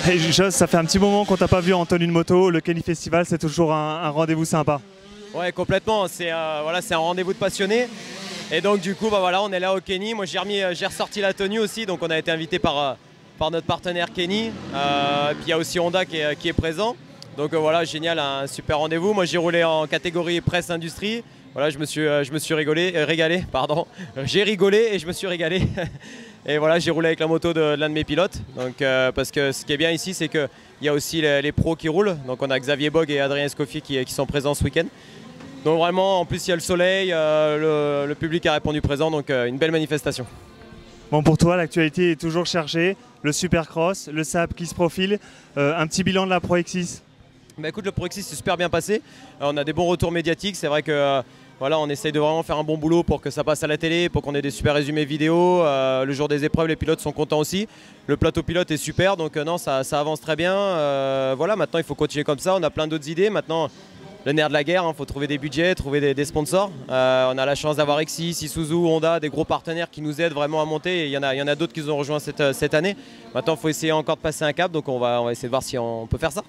Hey, Joss, ça fait un petit moment qu'on t'a pas vu en tenue de moto. Le Kenny Festival, c'est toujours un rendez-vous sympa. Ouais, complètement. C'est voilà, c'est un rendez-vous de passionnés. Et donc du coup, bah, voilà, on est là au Kenny. Moi, j'ai ressorti la tenue aussi. Donc on a été invité par notre partenaire Kenny. Puis il y a aussi Honda qui est présent. Donc voilà, génial, un super rendez-vous. Moi, j'ai roulé en catégorie presse industrie. Voilà, je me suis régalé, pardon. J'ai rigolé et je me suis régalé. Et voilà, j'ai roulé avec la moto de l'un de mes pilotes. Donc, parce que ce qui est bien ici, c'est qu'il y a aussi les pros qui roulent. Donc on a Xavier Bogue et Adrien Escoffier qui sont présents ce week-end. Donc vraiment, en plus il y a le soleil, le public a répondu présent, donc une belle manifestation. Bon, pour toi, l'actualité est toujours chargée. Le Supercross, le SAP qui se profile. Un petit bilan de la Pro X6. Bah écoute, le Pro X6 s'est super bien passé. On a des bons retours médiatiques. C'est vrai que voilà, on essaye de vraiment faire un bon boulot pour que ça passe à la télé, pour qu'on ait des super résumés vidéo. Le jour des épreuves, les pilotes sont contents aussi. Le plateau pilote est super, donc non, ça avance très bien. Voilà, maintenant il faut continuer comme ça. On a plein d'autres idées. Maintenant, le nerf de la guerre, faut trouver des budgets, trouver des sponsors. On a la chance d'avoir Exis, Isuzu, Honda, des gros partenaires qui nous aident vraiment à monter. Et il y en a d'autres qui nous ont rejoints cette année. Maintenant, il faut essayer encore de passer un cap, donc on va essayer de voir si on peut faire ça.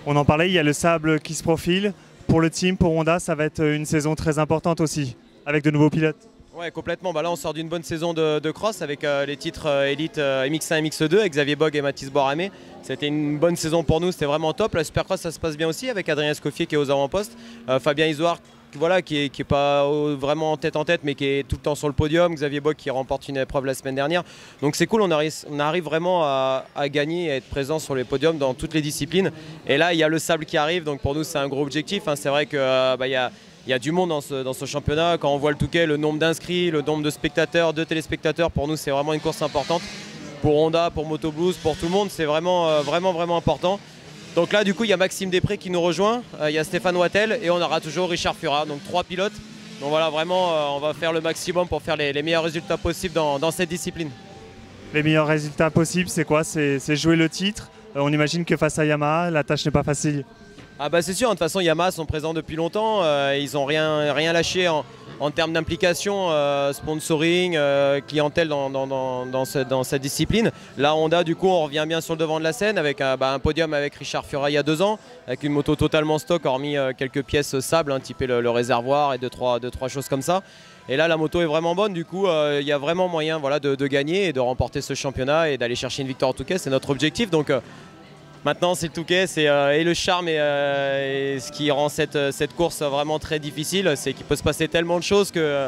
On en parlait, il y a le sable qui se profile. Pour le team, pour Honda, ça va être une saison très importante aussi, avec de nouveaux pilotes. Ouais, complètement. Bah là, on sort d'une bonne saison de cross avec les titres Elite MX1 et MX2 avec Xavier Bogue et Mathis Boramé. C'était une bonne saison pour nous, c'était vraiment top. La Supercross, ça se passe bien aussi avec Adrien Escoffier qui est aux avant-postes. Fabien Isoard, voilà, qui est pas vraiment en tête, mais qui est tout le temps sur le podium. Xavier Bogue qui remporte une épreuve la semaine dernière. Donc c'est cool, on arrive vraiment à gagner et à être présent sur les podiums dans toutes les disciplines. Et là, il y a le sable qui arrive, donc pour nous, c'est un gros objectif. C'est vrai qu'il y a du monde dans ce championnat. Quand on voit le Touquet, le nombre d'inscrits, le nombre de spectateurs, de téléspectateurs, pour nous, c'est vraiment une course importante. Pour Honda, pour Moto Blues, pour tout le monde, c'est vraiment important. Donc là, du coup, il y a Maxime Després qui nous rejoint, il y a Stéphane Wattel et on aura toujours Richard Fura, donc 3 pilotes. Donc voilà, vraiment, on va faire le maximum pour faire les meilleurs résultats possibles dans cette discipline. Les meilleurs résultats possibles, c'est quoi? C'est jouer le titre. On imagine que face à Yamaha, la tâche n'est pas facile. Ah bah c'est sûr, de toute façon Yamaha sont présents depuis longtemps, ils n'ont rien lâché en termes d'implication, sponsoring, clientèle dans cette discipline. Là Honda, du coup, on revient bien sur le devant de la scène avec un podium avec Richard Fura il y a 2 ans, avec une moto totalement stock, hormis quelques pièces sable, typé le réservoir et deux, trois choses comme ça. Et là la moto est vraiment bonne, du coup il y a vraiment moyen de gagner et de remporter ce championnat et d'aller chercher une victoire au Touquet, c'est notre objectif. Donc, maintenant, c'est le Touquet, et le charme et ce qui rend cette course vraiment très difficile, c'est qu'il peut se passer tellement de choses que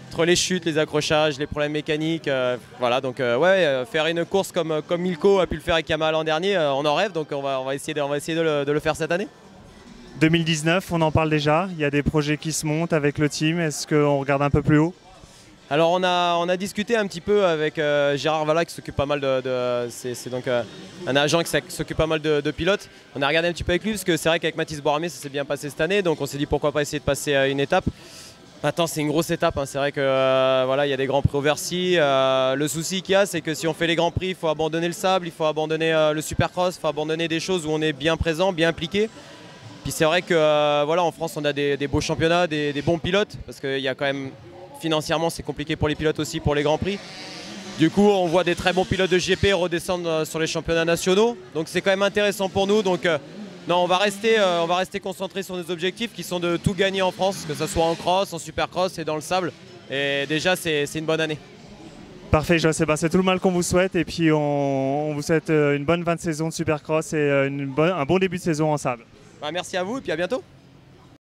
entre les chutes, les accrochages, les problèmes mécaniques, voilà. Donc faire une course comme Milko a pu le faire avec Yamaha l'an dernier, on en rêve, donc on va essayer de le faire cette année. 2019, on en parle déjà. Il y a des projets qui se montent avec le team. Est-ce qu'on regarde un peu plus haut? Alors on a discuté un petit peu avec Gérard Valla qui s'occupe pas mal c'est donc un agent qui s'occupe pas mal de pilotes. On a regardé un petit peu avec lui parce que c'est vrai qu'avec Mathis Boramé ça s'est bien passé cette année, donc on s'est dit pourquoi pas essayer de passer une étape. Maintenant c'est une grosse étape, c'est vrai que voilà, il y a des grands prix au Versy. Le souci qu'il y a, c'est que si on fait les grands prix, il faut abandonner le sable, il faut abandonner le Supercross, il faut abandonner des choses où on est bien présent, bien impliqué. Puis c'est vrai que voilà, en France on a des beaux championnats, des bons pilotes, parce qu'il y a quand même financièrement c'est compliqué pour les pilotes aussi pour les grands prix. Du coup on voit des très bons pilotes de GP redescendre sur les championnats nationaux, donc c'est quand même intéressant pour nous. Donc non, on va rester concentré sur nos objectifs qui sont de tout gagner en France, que ce soit en cross, en supercross et dans le sable. Et déjà c'est une bonne année. Parfait, Joss, c'est tout le mal qu'on vous souhaite, et puis on vous souhaite une bonne fin de saison de supercross et un bon début de saison en sable. Merci à vous et puis à bientôt.